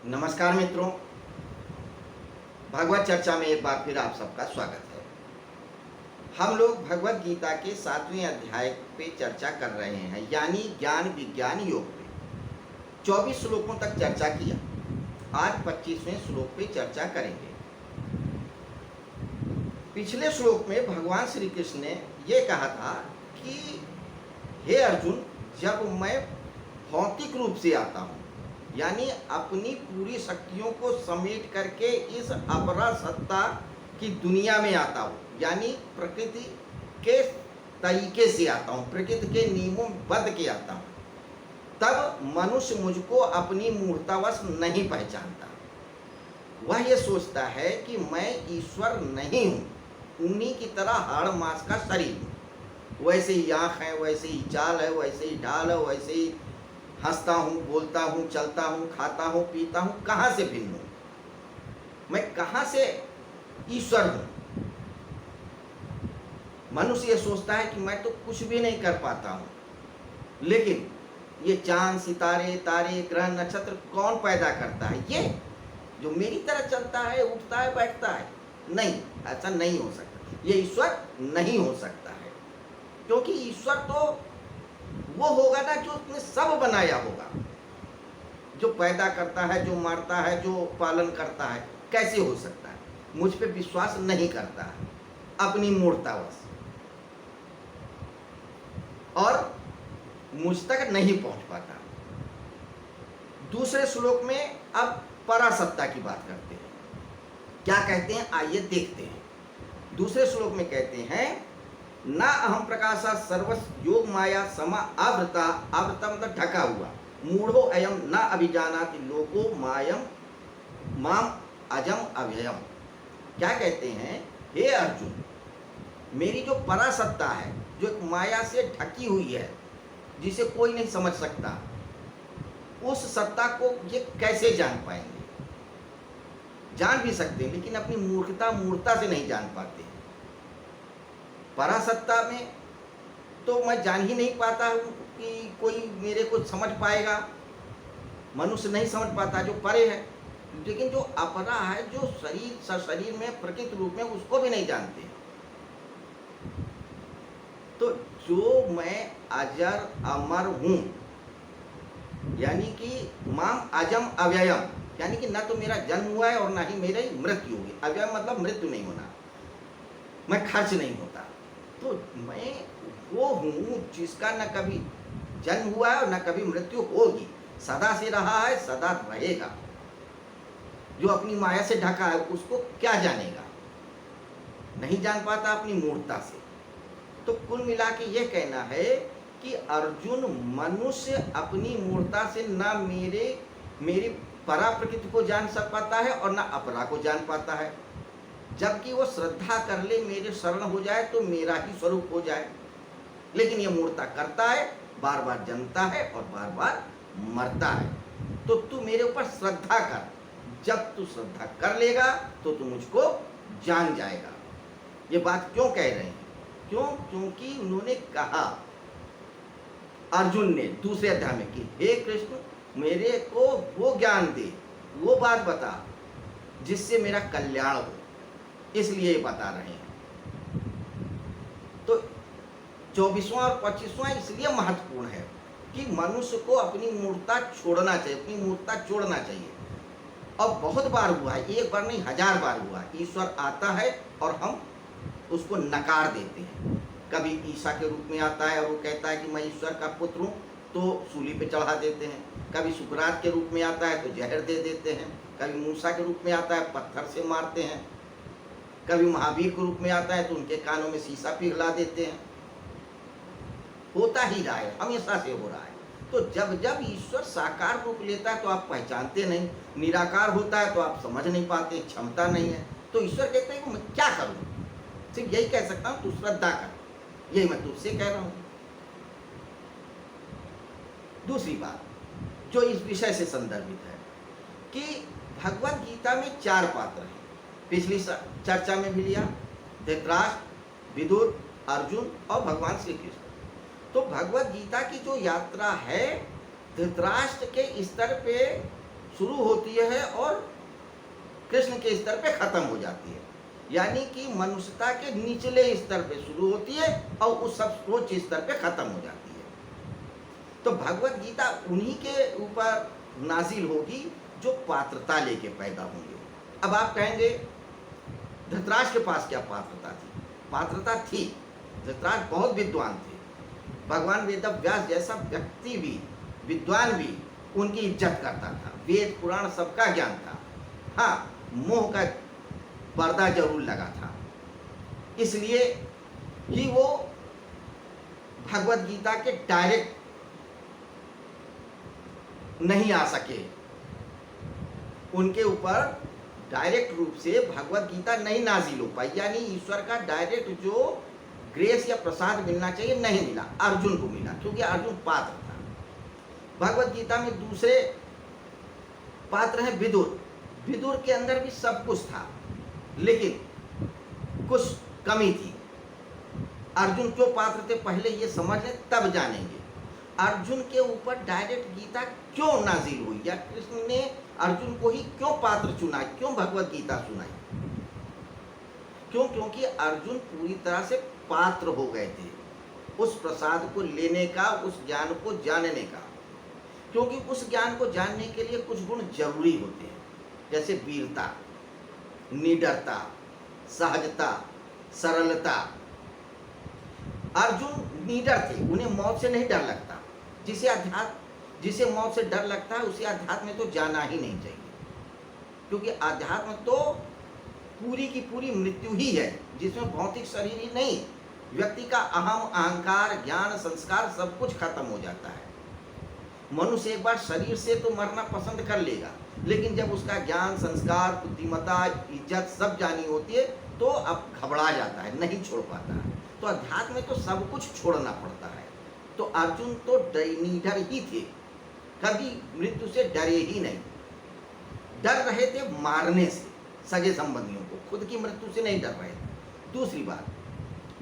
नमस्कार मित्रों, भगवत चर्चा में एक बार फिर आप सबका स्वागत है। हम लोग भगवत गीता के 7वें अध्याय पे चर्चा कर रहे हैं, यानी ज्ञान विज्ञान योग पे। 24 श्लोकों तक चर्चा किया। आज 25वें श्लोक पे चर्चा करेंगे। पिछले श्लोक में भगवान श्री कृष्ण ने ये कहा था कि हे अर्जुन, जब मैं भौतिक रूप से आता हूँ, यानी अपनी पूरी शक्तियों को समेट करके इस अपरा सत्ता की दुनिया में आता हूँ, यानी प्रकृति के तरीके से आता हूँ, प्रकृति के नियमों बद्ध के आता हूँ, तब मनुष्य मुझको अपनी मूर्तावश नहीं पहचानता। वह ये सोचता है कि मैं ईश्वर नहीं हूँ, उन्हीं की तरह हाड़ मांस का शरीर हूँ। वैसे ही आँख है, वैसे ही चाल है, वैसे ही ढाल है, वैसे ही हंसता हूँ, बोलता हूँ, चलता हूँ, खाता हूँ, पीता हूँ। कहाँ से भिन्न हूँ? मैं कहाँ से ईश्वर हूँ? मनुष्य ये सोचता है कि मैं तो कुछ भी नहीं कर पाता हूँ, लेकिन ये चांद, सितारे, तारे, ग्रह, नक्षत्र कौन पैदा करता है? ये जो मेरी तरह चलता है, उठता है, बैठता है? नहीं, ऐसा नहीं हो सकता। ये ईश्वर नहीं हो सकता है, क्योंकि ईश्वर तो वो होगा ना जो उसने सब बनाया होगा, जो पैदा करता है, जो मारता है, जो पालन करता है। कैसे हो सकता है? मुझ पे विश्वास नहीं करता है, अपनी मूर्तावश, और मुझ तक नहीं पहुंच पाता। दूसरे श्लोक में अब परासत्ता की बात करते हैं। क्या कहते हैं, आइए देखते हैं। दूसरे श्लोक में कहते हैं, ना अहम प्रकाशा सर्वस योग माया समा आवृता। आवृता मतलब ढका हुआ। मूढ़ो अयम ना अभिजानाति लोको मायम माम अजम अव्ययम। क्या कहते हैं, हे अर्जुन, मेरी जो परासत्ता है, जो एक माया से ढकी हुई है, जिसे कोई नहीं समझ सकता, उस सत्ता को ये कैसे जान पाएंगे? जान भी सकते हैं, लेकिन अपनी मूर्खता से नहीं जान पाते। परासत्ता में तो मैं जान ही नहीं पाता हूँ कि कोई मेरे को समझ पाएगा। मनुष्य नहीं समझ पाता, जो परे है। लेकिन जो अपरा है, जो शरीर में प्रकृति रूप में, उसको भी नहीं जानते। तो जो मैं अजर अमर हूँ, यानी कि माम अजम अव्ययम, यानी कि न तो मेरा जन्म हुआ है और ना ही मेरी मृत्यु होगी। अव्यय मतलब मृत्यु नहीं होना, मैं खर्च नहीं होता। तो मैं वो हूँ जिसका न कभी जन्म हुआ है और न कभी मृत्यु होगी, सदा से रहा है, सदा रहेगा। जो अपनी माया से ढका है, उसको क्या जानेगा? नहीं जान पाता अपनी मूर्ता से। तो कुल मिला के ये कहना है कि अर्जुन, मनुष्य अपनी मूर्ता से ना मेरी परा प्रकृति को जान सक पाता है और ना अपरा को जान पाता है। जबकि वो श्रद्धा कर ले, मेरे शरण हो जाए, तो मेरा ही स्वरूप हो जाए। लेकिन ये मूर्ता करता है, बार बार जन्मता है और बार बार मरता है। तो तू मेरे ऊपर श्रद्धा कर। जब तू श्रद्धा कर लेगा तो तू मुझको जान जाएगा। ये बात क्यों कह रहे हैं? क्योंकि उन्होंने कहा, अर्जुन ने दूसरे अध्याय में, कि हे कृष्ण, मेरे को वो ज्ञान दे, वो बात बता जिससे मेरा कल्याण हो। इसलिए ये बता रहे हैं। तो 24वां और 25वां इसलिए महत्वपूर्ण है कि मनुष्य को अपनी मूर्ता छोड़ना चाहिए, अपनी मूर्ता छोड़ना चाहिए। और बहुत बार हुआ है, एक बार नहीं, 1000 बार हुआ। ईश्वर आता है और हम उसको नकार देते हैं। कभी ईसा के रूप में आता है और वो कहता है कि मैं ईश्वर का पुत्र हूँ, तो सूली पे चढ़ा देते हैं। कभी सुकरात के रूप में आता है तो जहर दे देते हैं। कभी मूसा के रूप में आता है, पत्थर से मारते हैं। कभी महावीर के रूप में आता है तो उनके कानों में शीशा पिघला देते हैं। होता ही रहा है, हमेशा से हो रहा है। तो जब जब ईश्वर साकार रूप लेता है तो आप पहचानते नहीं, निराकार होता है तो आप समझ नहीं पाते, क्षमता नहीं है। तो ईश्वर कहते हैं कि मैं क्या करूं? सिर्फ यही कह सकता हूं, तू श्रद्धा कर। यही मैं तुझसे कह रहा हूं। दूसरी बात जो इस विषय से संदर्भित है कि भगवत गीता में 4 पात्र हैं। पिछली चर्चा में भी लिया, धृतराष्ट्र, विदुर, अर्जुन और भगवान श्री कृष्ण। तो भगवत गीता की जो यात्रा है, धृतराष्ट्र के स्तर पे शुरू होती है और कृष्ण के स्तर पे खत्म हो जाती है। यानी कि मनुष्यता के निचले स्तर पे शुरू होती है और उस सर्वोच्च स्तर पे खत्म हो जाती है। तो भगवत गीता उन्हीं के ऊपर नाजिल होगी जो पात्रता लेके पैदा होंगे। अब आप कहेंगे धृतराष्ट्र के पास क्या पात्रता थी? पात्रता थी, धृतराष्ट्र बहुत विद्वान थे। भगवान वेदव्यास जैसा व्यक्ति भी, विद्वान भी, उनकी इज्जत करता था। वेद पुराण सबका ज्ञान था। हाँ, मोह का पर्दा जरूर लगा था, इसलिए ही वो भगवत गीता के डायरेक्ट नहीं आ सके। उनके ऊपर डायरेक्ट रूप से भगवत गीता नहीं नाजिल हो पाई, यानी ईश्वर का डायरेक्ट जो ग्रेस या प्रसाद मिलना चाहिए नहीं मिला, अर्जुन को मिला, क्योंकि अर्जुन पात्र था। भगवत गीता में दूसरे पात्र हैं विदुर। विदुर के अंदर भी सब कुछ था, लेकिन कुछ कमी थी। अर्जुन क्यों पात्र थे पहले ये समझ लें, तब जानेंगे अर्जुन के ऊपर डायरेक्ट गीता क्यों नाजिल हुई, या कृष्ण ने अर्जुन को ही क्यों पात्र चुना, क्यों भगवत गीता सुनाई। क्यों? क्योंकि अर्जुन पूरी तरह से पात्र हो गए थे उस प्रसाद को लेने का, उस ज्ञान को जानने का। क्योंकि उस ज्ञान को जानने के लिए कुछ गुण जरूरी होते हैं, जैसे वीरता, निडरता, सहजता, सरलता। अर्जुन निडर थे, उन्हें मौत से नहीं डर लगता। जिसे मौत से डर लगता है उसे अध्यात्म में तो जाना ही नहीं चाहिए, क्योंकि अध्यात्म तो पूरी की पूरी मृत्यु ही है, जिसमें भौतिक शरीर ही नहीं, व्यक्ति का अहम, अहंकार, ज्ञान, संस्कार सब कुछ खत्म हो जाता है। मनुष्य एक बार शरीर से तो मरना पसंद कर लेगा, लेकिन जब उसका ज्ञान, संस्कार, बुद्धिमत्ता, इज्जत सब जानी होती है तो अब घबरा जाता है, नहीं छोड़ पाता है। तो अध्यात्म में तो सब कुछ छोड़ना पड़ता है। तो अर्जुन तो निडर ही थे, कभी मृत्यु से डरे ही नहीं। डर रहे थे मारने से सगे संबंधियों को, खुद की मृत्यु से नहीं डर रहे थे। दूसरी बात,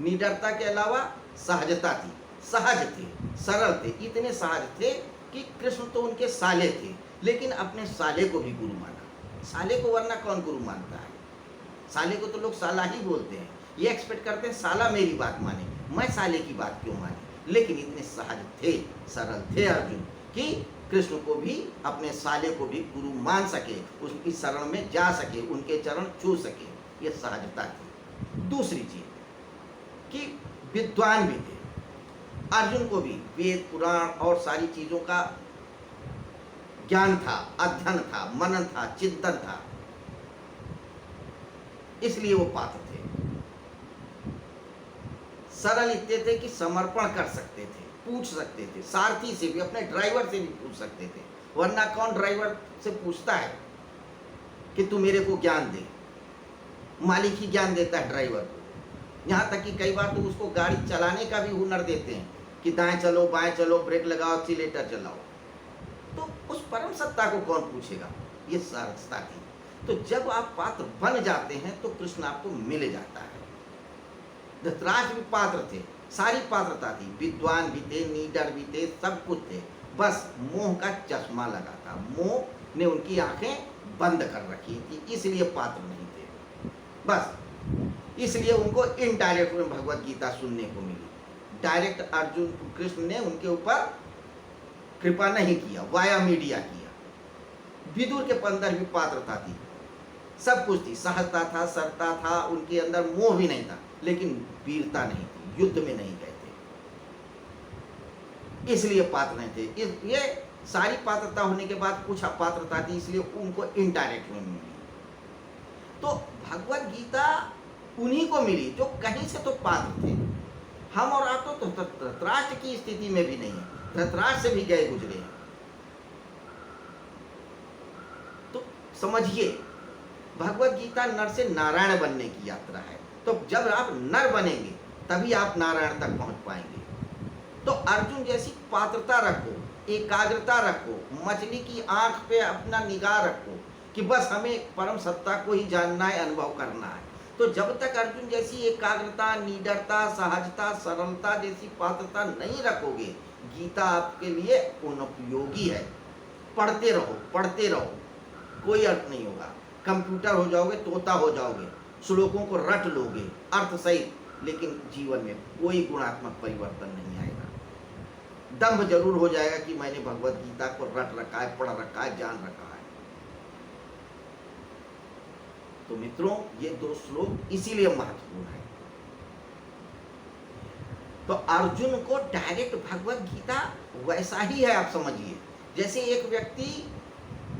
निडरता के अलावा सहजता थी, सहज थे, सरल थे। इतने सहज थे कि कृष्ण तो उनके साले थे, लेकिन अपने साले को भी गुरु माना। साले को वरना कौन गुरु मानता है? साले को तो लोग साला ही बोलते हैं, ये एक्सपेक्ट करते हैं साला मेरी बात माने, मैं साले की बात क्यों माने। लेकिन इतने सहज थे, सरल थे अर्जुन कि कृष्ण को भी, अपने साले को भी गुरु मान सके, उसकी शरण में जा सके, उनके चरण छू सके, ये सहजता थी। दूसरी चीज कि विद्वान भी थे। अर्जुन को भी वेद, पुराण और सारी चीजों का ज्ञान था, अध्ययन था, मनन था, चिंतन था, इसलिए वो पात्र थे। सरल इतने थे कि समर्पण कर सकते थे, पूछ सकते थे, सारथी से भी, अपने ड्राइवर से भी पूछ सकते थे। वरना कौन ड्राइवर से पूछता है कि तू मेरे को ज्ञान दे? मालिक ही ज्ञान देता है ड्राइवर को। यहाँ तक कि कई बार तो उसको गाड़ी चलाने का भी हुनर देते हैं कि दाएं चलो, बाएं चलो, ब्रेक लगाओ, एक्सीलेटर चलाओ। तो उस परम सत्ता को कौन पूछेगा? ये सहजता थी। तो जब आप पात्र बन जाते हैं तो कृष्ण आपको मिल जाता है। धृतराष्ट्र भी पात्र थे, सारी पात्रता थी, विद्वान भी थे, निडर भी थे, सब कुछ थे, बस मोह का चश्मा लगा था। मोह ने उनकी आंखें बंद कर रखी थी, इसलिए पात्र नहीं थे। बस इसलिए उनको इनडायरेक्ट में भगवत गीता सुनने को मिली। डायरेक्ट अर्जुन, कृष्ण ने उनके ऊपर कृपा नहीं किया, वाया मीडिया किया। विदुर के अंदर भी पात्रता थी, सब कुछ थी, सहजता था, सरता था, उनके अंदर मोह भी नहीं था, लेकिन वीरता नहीं थी, युद्ध में नहीं गए थे, इसलिए पात्र नहीं थे। ये सारी पात्रता होने के बाद कुछ अपात्रता थी, इसलिए उनको इनडायरेक्ट में मिली। तो भगवत गीता उन्हीं को मिली जो कहीं से तो पात्र थे। हम और आप तो धृतराष्ट्र की स्थिति में भी नहीं है, धृतराष्ट्र से भी गए गुजरे हैं। तो समझिए, भगवत गीता नर से नारायण बनने की यात्रा है। तो जब आप नर बनेंगे तभी आप नारायण तक पहुंच पाएंगे। तो अर्जुन जैसी पात्रता रखो, एकाग्रता रखो, मछली की आंख पे अपना निगाह रखो कि बस हमें परम सत्ता को ही जानना है, अनुभव करना है। तो जब तक अर्जुन जैसी एकाग्रता, निडरता, सहजता, सरलता जैसी पात्रता नहीं रखोगे, गीता आपके लिए अनुपयोगी है। पढ़ते रहो, पढ़ते रहो, कोई अर्थ नहीं होगा। कंप्यूटर हो जाओगे, तोता हो जाओगे, श्लोकों को रट लोगे अर्थ सहित, लेकिन जीवन में कोई गुणात्मक परिवर्तन नहीं आएगा। दंभ जरूर हो जाएगा कि मैंने भगवत गीता को रट रखा है, पढ़ रखा है, जान रखा है। तो मित्रों, ये 2 श्लोक इसीलिए महत्वपूर्ण है। तो अर्जुन को डायरेक्ट भगवत गीता वैसा ही है, आप समझिए जैसे एक व्यक्ति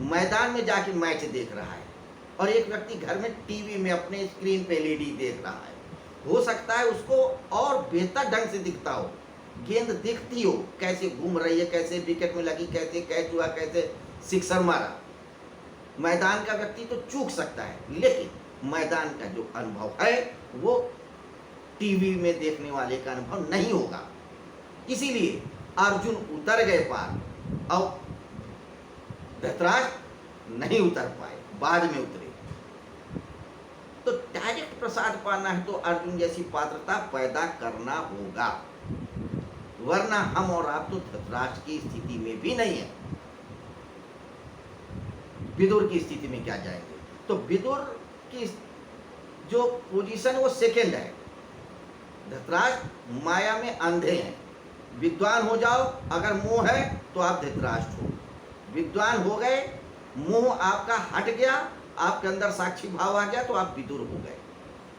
मैदान में जाके मैच देख रहा है और एक व्यक्ति घर में टीवी में अपने स्क्रीन पे एलईडी देख रहा है। हो सकता है उसको और बेहतर ढंग से दिखता हो, गेंद दिखती हो कैसे घूम रही है, कैसे विकेट में लगी, कैसे कैच हुआ, कैसे सिक्सर मारा। मैदान का व्यक्ति तो चूक सकता है, लेकिन मैदान का जो अनुभव है वो टीवी में देखने वाले का अनुभव नहीं होगा। इसीलिए अर्जुन उतर गए पार और धृतराष्ट्र नहीं उतर पाए, बाद में उतरे। तो डायरेक्ट प्रसाद पाना है तो अर्जुन जैसी पात्रता पैदा करना होगा, वरना हम और आप तो धृतराष्ट्र की स्थिति में भी नहीं है। विदुर की स्थिति में क्या जाएंगे? तो विदुर की जो पोजीशन वो सेकेंड है। धृतराष्ट्र माया में अंधे हैं। विद्वान हो जाओ, अगर मोह है तो आप धृतराष्ट्र हो। विद्वान हो गए, मोह आपका हट गया, आपके अंदर साक्षी भाव आ गया तो आप विदुर हो गए।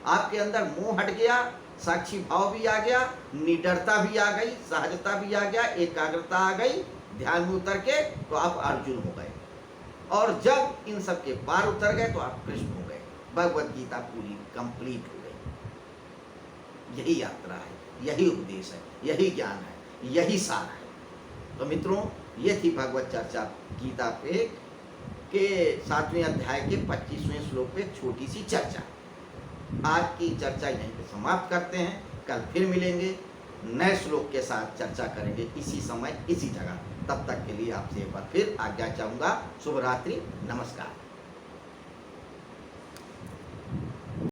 आपके अंदर मोह हट गया, साक्षी भाव भी आ गया, निडरता भी आ गई, सहजता भी आ गया, एकाग्रता आ गई, ध्यान में उतर के तो आप अर्जुन हो गए। और जब इन सब के पार उतर गए तो आप कृष्ण हो गए। भगवत गीता पूरी कंप्लीट हो गई। यही यात्रा है, यही उपदेश है, यही ज्ञान है, यही सार है। तो मित्रों, ये थी भगवत चर्चा गीता पे के 7वें अध्याय के 25वें श्लोक पे छोटी सी चर्चा। आज की चर्चा यहीं पे समाप्त करते हैं। कल फिर मिलेंगे, नए श्लोक के साथ चर्चा करेंगे इसी समय इसी जगह। तब तक के लिए आपसे एक बार फिर आज्ञा चाहूँगा। शुभ रात्रि, नमस्कार।